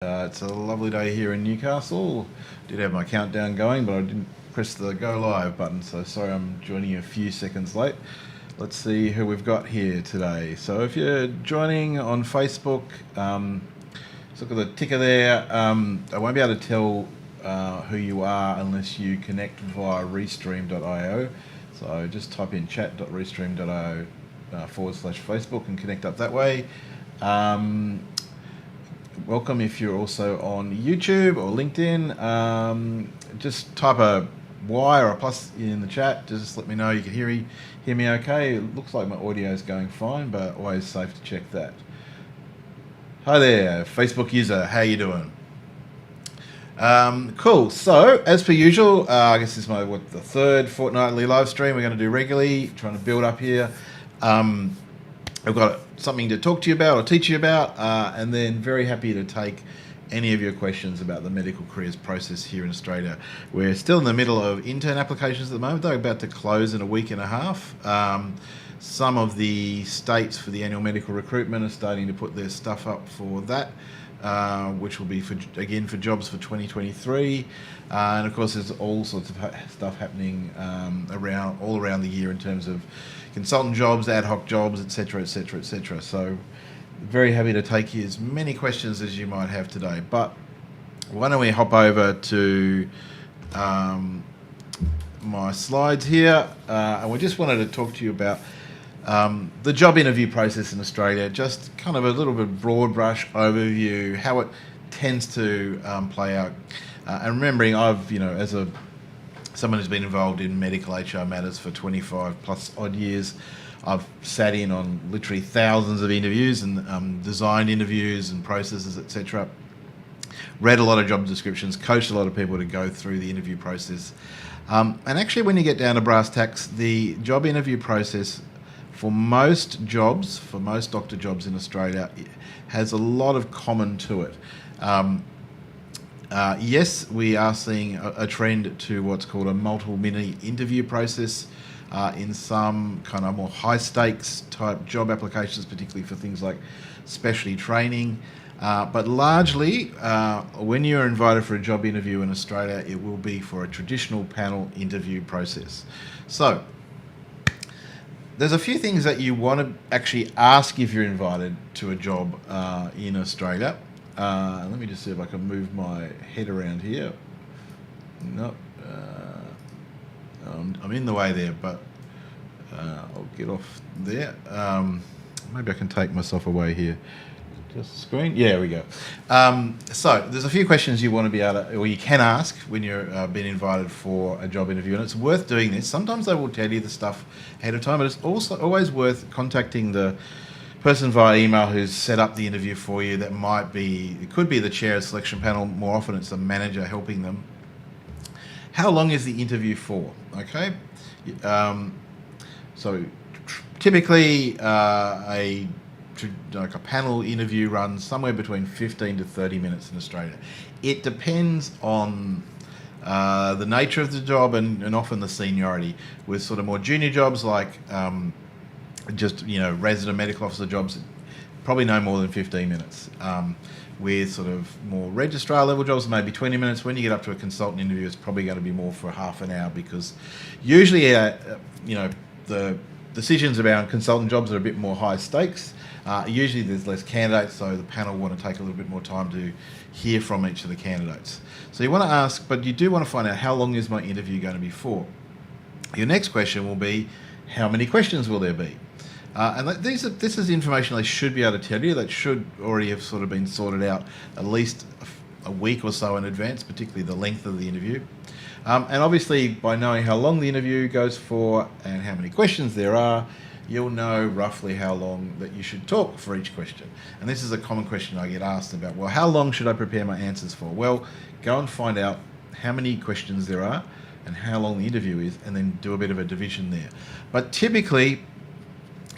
It's a lovely day here in Newcastle. Did have my countdown going, but I didn't press the go live button, so sorry I'm joining you a few seconds late. Let's see who we've got here today. So if you're joining on Facebook, let's look at the ticker there. I won't be able to tell who you are unless you connect via restream.io. So just type in chat.restream.io /Facebook and connect up that way. Welcome if you're also on YouTube or LinkedIn. Just type a Y or a plus in the chat. Just let me know you can hear me okay. It looks like my audio is going fine, but always safe to check that. Hi there, Facebook user. How you doing? Cool. So as per usual, I guess this is the third fortnightly live stream we're going to do regularly. Trying to build up here. I've got something to talk to you about or teach you about, and then very happy to take any of your questions about the medical careers process here in Australia. We're still in the middle of intern applications at the moment. They're about to close in a week and a half. Some of the states for the annual medical recruitment are starting to put their stuff up for that, which will be for jobs for 2023. And of course there's all sorts of stuff happening all around the year in terms of consultant jobs, ad hoc jobs, etc., etc., etc. So very happy to take as many questions as you might have today. But why don't we hop over to my slides here, and we just wanted to talk to you about the job interview process in Australia, just kind of a little bit broad brush overview, how it tends to play out. And remembering as someone who's been involved in medical HR matters for 25 plus odd years, I've sat in on literally thousands of interviews and designed interviews and processes, etc. Read a lot of job descriptions, coached a lot of people to go through the interview process. And actually when you get down to brass tacks, the job interview process for most doctor jobs in Australia has a lot of common to it. Yes, we are seeing a trend to what's called a multiple mini interview process in some kind of more high stakes type job applications, particularly for things like specialty training. But largely, when you're invited for a job interview in Australia, it will be for a traditional panel interview process. So there's a few things that you want to actually ask if you're invited to a job in Australia. Let me just see if I can move my head around here. No, I'm in the way there, but I'll get off there. Maybe I can take myself away here. Just screen. Yeah, we go. So there's a few questions you want to be able to, or you can ask when you're being invited for a job interview, and it's worth doing this. Sometimes they will tell you the stuff ahead of time, but it's also always worth contacting the person via email who's set up the interview for you. It could be the chair of the selection panel. More often it's the manager helping them. How long is the interview for? Okay. So typically a panel interview runs somewhere between 15 to 30 minutes in Australia. It depends on the nature of the job and often the seniority. With sort of more junior jobs like resident medical officer jobs, probably no more than 15 minutes. With sort of more registrar level jobs, maybe 20 minutes. When you get up to a consultant interview, it's probably going to be more for half an hour, because usually, the decisions around consultant jobs are a bit more high stakes. Usually there's less candidates, so the panel want to take a little bit more time to hear from each of the candidates. So you want to ask, but you do want to find out, how long is my interview going to be for? Your next question will be, how many questions will there be? And this is information they should be able to tell you. That should already have sort of been sorted out at least a week or so in advance, particularly the length of the interview. And obviously, by knowing how long the interview goes for and how many questions there are, you'll know roughly how long that you should talk for each question. And this is a common question I get asked about, well, how long should I prepare my answers for? Well, go and find out how many questions there are and how long the interview is, and then do a bit of a division there. But typically,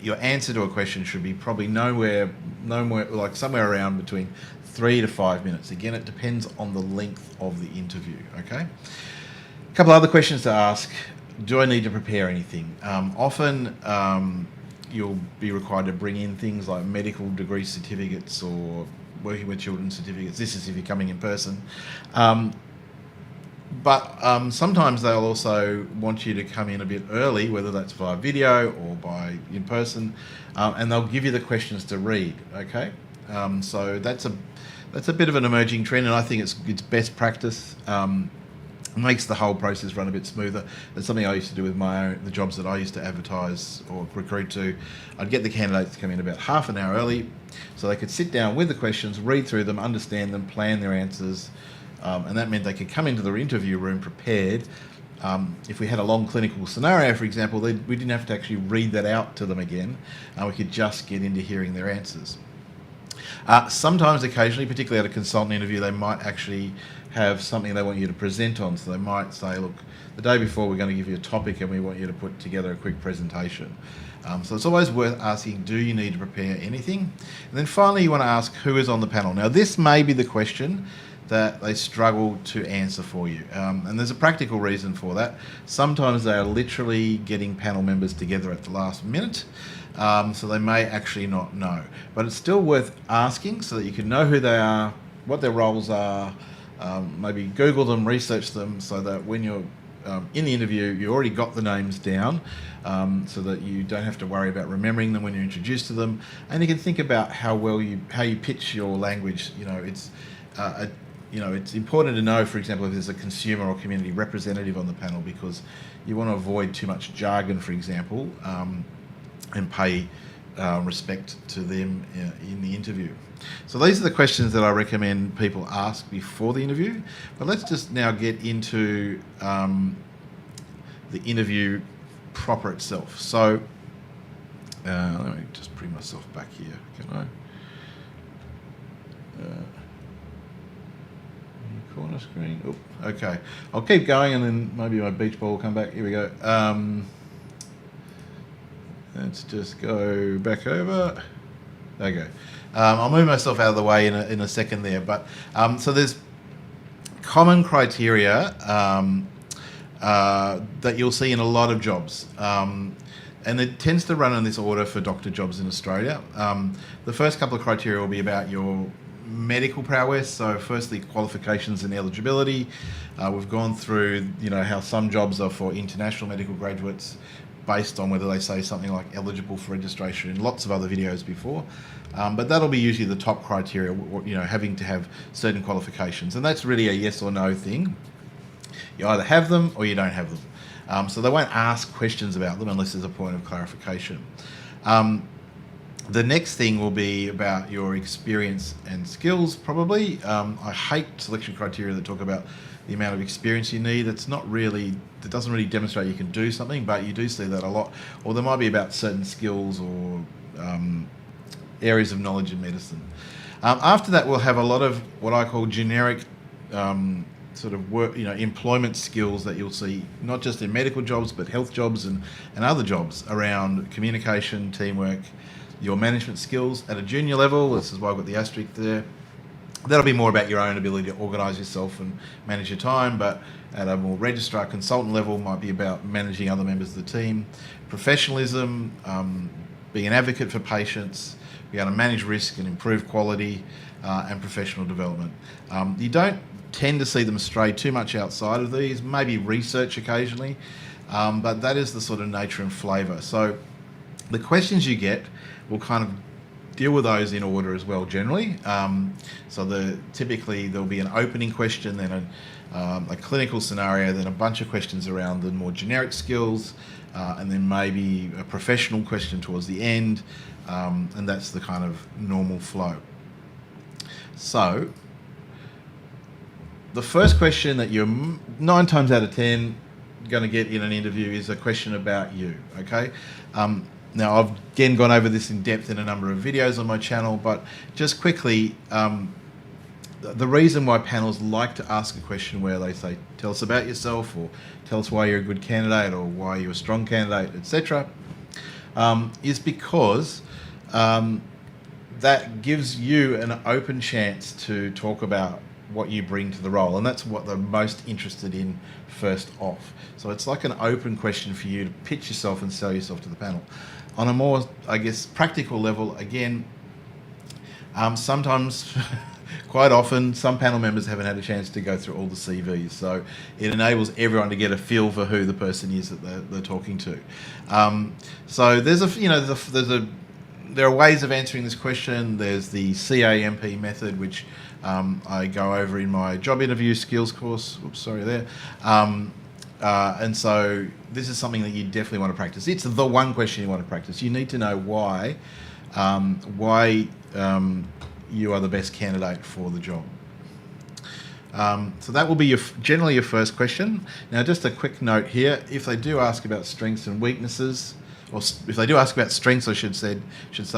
your answer to a question should be probably somewhere around between 3 to 5 minutes. Again, it depends on the length of the interview, okay? A couple other questions to ask. Do I need to prepare anything? Often you'll be required to bring in things like medical degree certificates or working with children's certificates. This is if you're coming in person. But sometimes they'll also want you to come in a bit early, whether that's via video or by in person, and they'll give you the questions to read. Okay, so that's a bit of an emerging trend, and I think it's best practice. Makes the whole process run a bit smoother. That's something I used to do with the jobs that I used to advertise or recruit to. I'd get the candidates to come in about half an hour early, so they could sit down with the questions, read through them, understand them, plan their answers. And that meant they could come into the interview room prepared. If we had a long clinical scenario, for example, we didn't have to actually read that out to them again. We could just get into hearing their answers. Sometimes, occasionally, particularly at a consultant interview, they might actually have something they want you to present on. So they might say, look, the day before we're going to give you a topic and we want you to put together a quick presentation. So it's always worth asking, do you need to prepare anything? And then finally, you want to ask who is on the panel. Now, this may be the question that they struggle to answer for you. And there's a practical reason for that. Sometimes they are literally getting panel members together at the last minute, so they may actually not know. But it's still worth asking so that you can know who they are, what their roles are, maybe Google them, research them, so that when you're in the interview, you already got the names down, so that you don't have to worry about remembering them when you're introduced to them. And you can think about how you pitch your language. It's important to know, for example, if there's a consumer or community representative on the panel, because you want to avoid too much jargon, for example, and pay respect to them in the interview. So these are the questions that I recommend people ask before the interview. But let's just now get into the interview proper itself. So let me just bring myself back here, can I? Corner screen. Oop, okay. I'll keep going and then maybe my beach ball will come back. Here we go. Let's just go back over. Okay. I'll move myself out of the way in a second there. But so there's common criteria that you'll see in a lot of jobs. And it tends to run in this order for doctor jobs in Australia. The first couple of criteria will be about your medical prowess. So firstly, qualifications and eligibility. We've gone through, how some jobs are for international medical graduates based on whether they say something like eligible for registration in lots of other videos before. But that'll be usually the top criteria, having to have certain qualifications. And that's really a yes or no thing. You either have them or you don't have them. So they won't ask questions about them unless there's a point of clarification. The next thing will be about your experience and skills, probably. I hate selection criteria that talk about the amount of experience you need. It doesn't really demonstrate you can do something, but you do see that a lot. Or there might be about certain skills or areas of knowledge in medicine. After that, we'll have a lot of what I call generic sort of work, employment skills that you'll see not just in medical jobs, but health jobs and other jobs around communication, teamwork, your management skills at a junior level. This is why I've got the asterisk there. That'll be more about your own ability to organise yourself and manage your time, but at a more registrar consultant level might be about managing other members of the team. Professionalism, being an advocate for patients, being able to manage risk and improve quality, and professional development. You don't tend to see them stray too much outside of these, maybe research occasionally, but that is the sort of nature and flavour. So the questions you get will kind of deal with those in order as well, generally. So typically there'll be an opening question, then a clinical scenario, then a bunch of questions around the more generic skills, and then maybe a professional question towards the end, and that's the kind of normal flow. So the first question that you're 9 times out of 10 going to get in an interview is a question about you, okay? Now, I've again gone over this in depth in a number of videos on my channel, but just quickly, the reason why panels like to ask a question where they say, tell us about yourself, or tell us why you're a good candidate, or why you're a strong candidate, etc., is because that gives you an open chance to talk about what you bring to the role, and that's what they're most interested in first off. So it's like an open question for you to pitch yourself and sell yourself to the panel. On a more, I guess, practical level, again, Sometimes, quite often, some panel members haven't had a chance to go through all the CVs, so it enables everyone to get a feel for who the person is that they're talking to. So there are ways of answering this question. There's the CAMP method, which I go over in my job interview skills course. Oops, sorry there. And so this is something that you definitely want to practice. It's the one question you want to practice. You need to know why you are the best candidate for the job. So that will be generally your first question. Now, just a quick note here: if they do ask about strengths and weaknesses, or if they do ask about strengths, I should say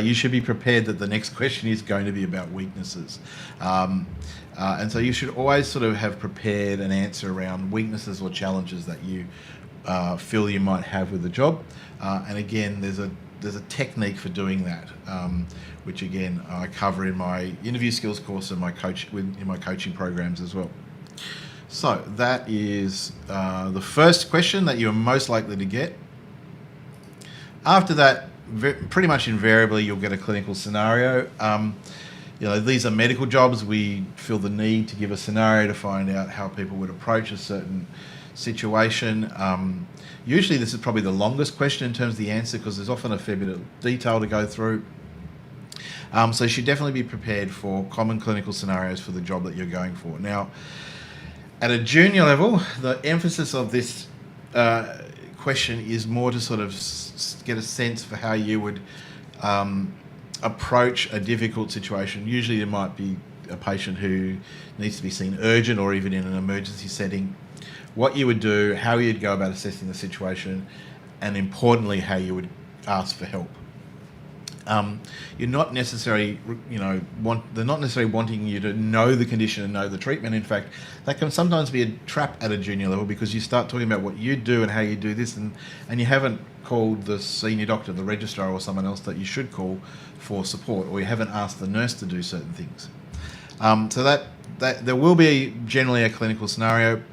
you should be prepared that the next question is going to be about weaknesses. And so you should always sort of have prepared an answer around weaknesses or challenges that you feel you might have with the job. And again, there's a technique for doing that, which again I cover in my interview skills course and in my coaching programs as well. So that is the first question that you're most likely to get. After that, pretty much invariably you'll get a clinical scenario. These are medical jobs. We feel the need to give a scenario to find out how people would approach a certain situation. Usually this is probably the longest question in terms of the answer, because there's often a fair bit of detail to go through. So you should definitely be prepared for common clinical scenarios for the job that you're going for. Now, at a junior level, the emphasis of this question is more to sort of get a sense for how you would approach a difficult situation. Usually it might be a patient who needs to be seen urgent or even in an emergency setting. What you would do, how you'd go about assessing the situation, and importantly, how you would ask for help. You're not necessarily, they're not necessarily wanting you to know the condition and know the treatment. In fact, that can sometimes be a trap at a junior level, because you start talking about what you do and how you do this, and you haven't called the senior doctor, the registrar, or someone else that you should call for support, or you haven't asked the nurse to do certain things. So that there will be generally a clinical scenario.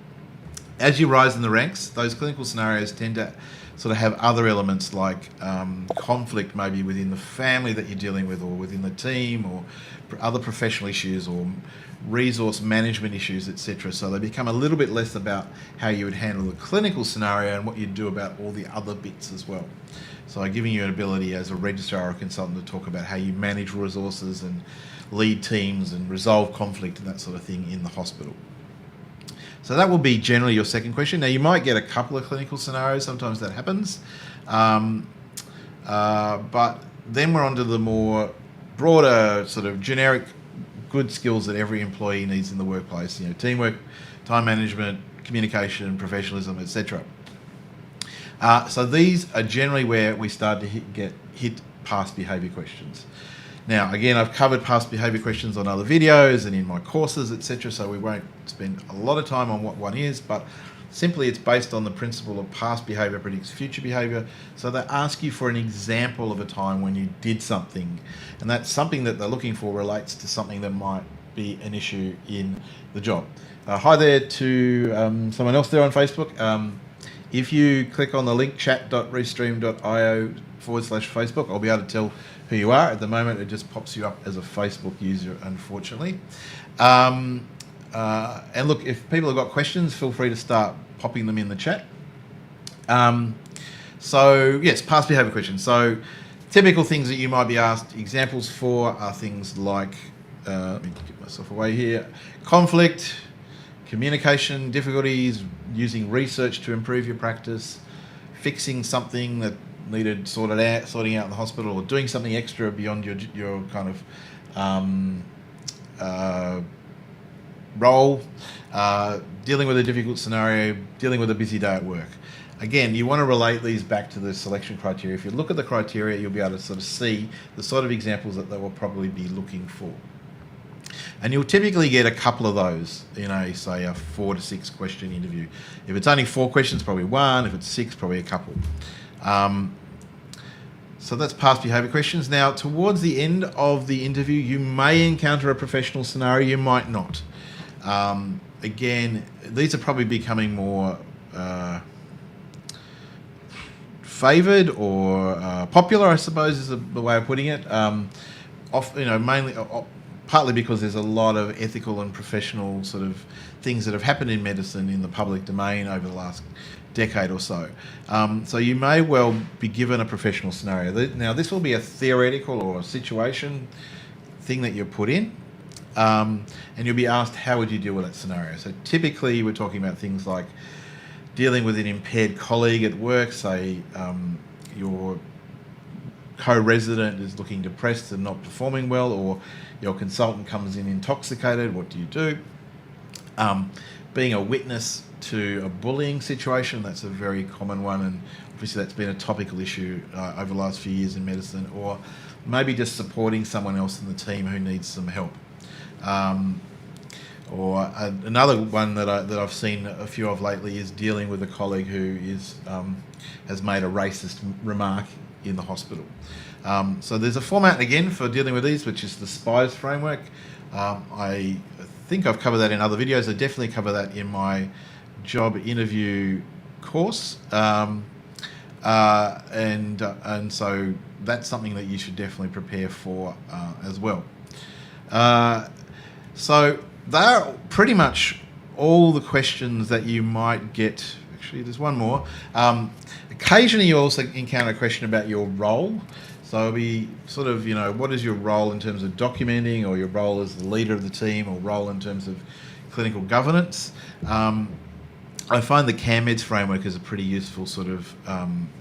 As you rise in the ranks, those clinical scenarios tend to sort of have other elements like conflict maybe within the family that you're dealing with, or within the team, or other professional issues, or resource management issues, etc. So they become a little bit less about how you would handle the clinical scenario and what you'd do about all the other bits as well. So giving you an ability as a registrar or a consultant to talk about how you manage resources and lead teams and resolve conflict and that sort of thing in the hospital. So that will be generally your second question. Now, you might get a couple of clinical scenarios. Sometimes that happens. But then we're on to the more broader sort of generic good skills that every employee needs in the workplace. Teamwork, time management, communication, professionalism, etc. So these are generally where we start to hit past behaviour questions. Now, again, I've covered past behaviour questions on other videos and in my courses, etc., so we won't spend a lot of time on what one is, but simply it's based on the principle of past behaviour predicts future behaviour. So they ask you for an example of a time when you did something, and that something that they're looking for relates to something that might be an issue in the job. Hi there to someone else there on Facebook. If you click on the link chat.restream.io/Facebook, I'll be able to tell who you are. At the moment, it just pops you up as a Facebook user, unfortunately. And look, if people have got questions, feel free to start popping them in the chat. So, yes, past behaviour questions. So, typical things that you might be asked examples for are things like, let me get myself away here, conflict, communication difficulties, using research to improve your practice, fixing something that needed sorting out in the hospital, or doing something extra beyond your kind of role, dealing with a difficult scenario, dealing with a busy day at work. Again, you want to relate these back to the selection criteria. If you look at the criteria, you'll be able to sort of see the sort of examples that they will probably be looking for. And you'll typically get a couple of those in say a 4 to 6 question interview. If it's only 4 questions, probably one. If it's 6, probably a couple. So that's past behaviour questions. Now, towards the end of the interview, you may encounter a professional scenario, you might not. Again, these are probably becoming more favoured or popular, I suppose is the way of putting it. mainly partly because there's a lot of ethical and professional sort of things that have happened in medicine in the public domain over the last decade or so. So you may well be given a professional scenario. Now, this will be a theoretical or a situation thing that you're put in, and you'll be asked, how would you deal with that scenario? So typically we're talking about things like dealing with an impaired colleague at work, say your co-resident is looking depressed and not performing well, or your consultant comes in intoxicated. What do you do? Being a witness to a bullying situation, that's a very common one, and obviously that's been a topical issue over the last few years in medicine. Or maybe just supporting someone else in the team who needs some help. Another one that I've seen a few of lately is dealing with a colleague who has made a racist remark in the hospital. So there's a format again for dealing with these, which is the SPIES framework. I think I've covered that in other videos. I definitely cover that in my job interview course, and so that's something that you should definitely prepare for as well. So they're pretty much all the questions that you might get. Actually, there's one more. Occasionally you also encounter a question about your role. So it'll be sort of, what is your role in terms of documenting, or your role as the leader of the team, or role in terms of clinical governance. I find the CAMEDS framework is a pretty useful sort of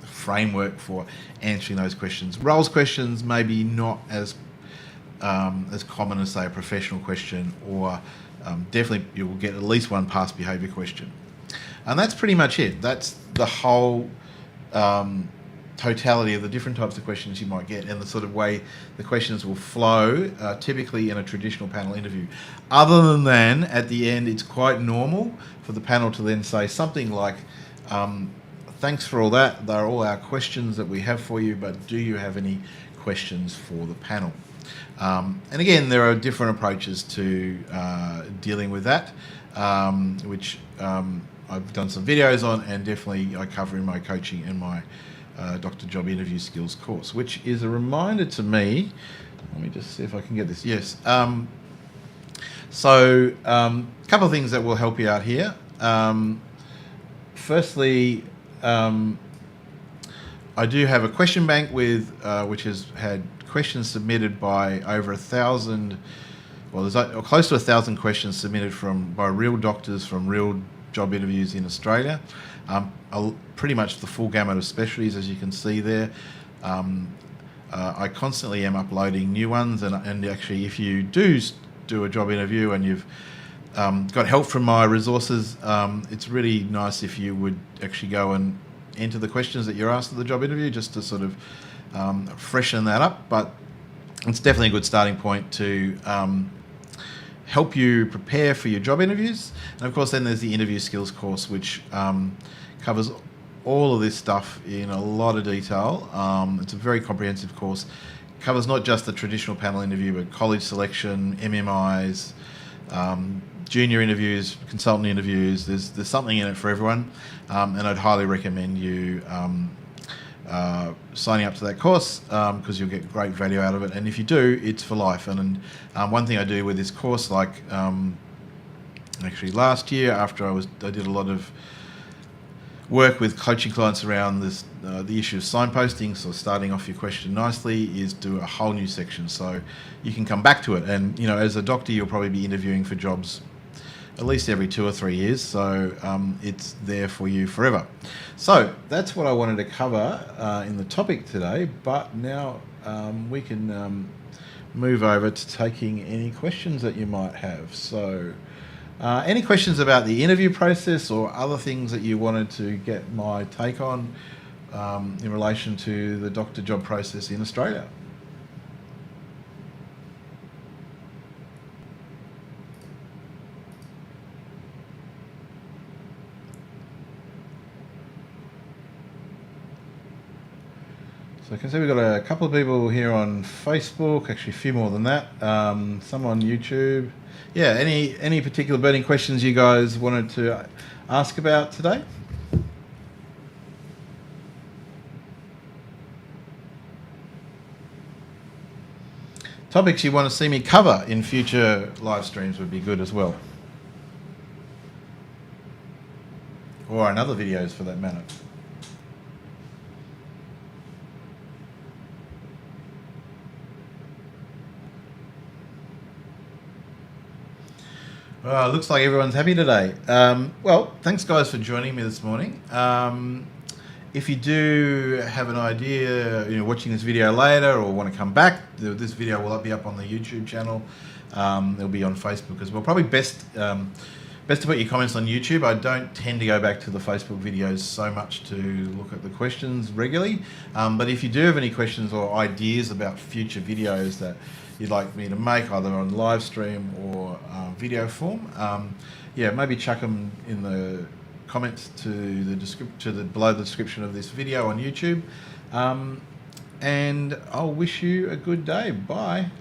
framework for answering those questions. Roles questions maybe not as common as, say, a professional question, or definitely you will get at least one past behaviour question. And that's pretty much it. That's the whole totality of the different types of questions you might get, and the sort of way the questions will flow, typically in a traditional panel interview. Other than at the end, it's quite normal for the panel to then say something like, thanks for all that, they're all our questions that we have for you, but do you have any questions for the panel? And again, there are different approaches to dealing with that, which I've done some videos on, and definitely I cover in my coaching and my Doctor Job Interview Skills course, which is a reminder to me. Let me just see if I can get this. Yes. So a couple of things that will help you out here. Firstly, I do have a question bank with which has had questions submitted by over 1,000. Well, there's close to 1,000 questions submitted by real doctors from real job interviews in Australia. Pretty much the full gamut of specialties, as you can see there. I constantly am uploading new ones, and actually, if you do a job interview and you've got help from my resources, it's really nice if you would actually go and enter the questions that you're asked at the job interview, just to sort of freshen that up. But it's definitely a good starting point to help you prepare for your job interviews. And of course, then there's the interview skills course, which covers all of this stuff in a lot of detail. It's a very comprehensive course. It covers not just the traditional panel interview, but college selection, MMIs, junior interviews, consultant interviews. There's something in it for everyone, and I'd highly recommend you signing up to that course, because you'll get great value out of it. And if you do, it's for life. And one thing I do with this course, like actually last year, after I did a lot of work with coaching clients around this, the issue of signposting. So starting off your question nicely is do a whole new section, so you can come back to it. And as a doctor, you'll probably be interviewing for jobs at least every 2 or 3 years, so it's there for you forever. So that's what I wanted to cover in the topic today, but now we can move over to taking any questions that you might have. So any questions about the interview process, or other things that you wanted to get my take on in relation to the doctor job process in Australia? So I can see we've got a couple of people here on Facebook, actually a few more than that, some on YouTube. Yeah, any particular burning questions you guys wanted to ask about today? topics you want to see me cover in future live streams would be good as well. Or in other videos for that matter. Looks like everyone's happy today. Well, thanks guys for joining me this morning. If you do have an idea, watching this video later or want to come back, this video will be up on the YouTube channel. It'll be on Facebook as well. Probably best to put your comments on YouTube. I don't tend to go back to the Facebook videos so much to look at the questions regularly. But if you do have any questions or ideas about future videos that you'd like me to make, either on live stream or video form, maybe chuck them in the comments below the description of this video on YouTube. And I'll wish you a good day. Bye.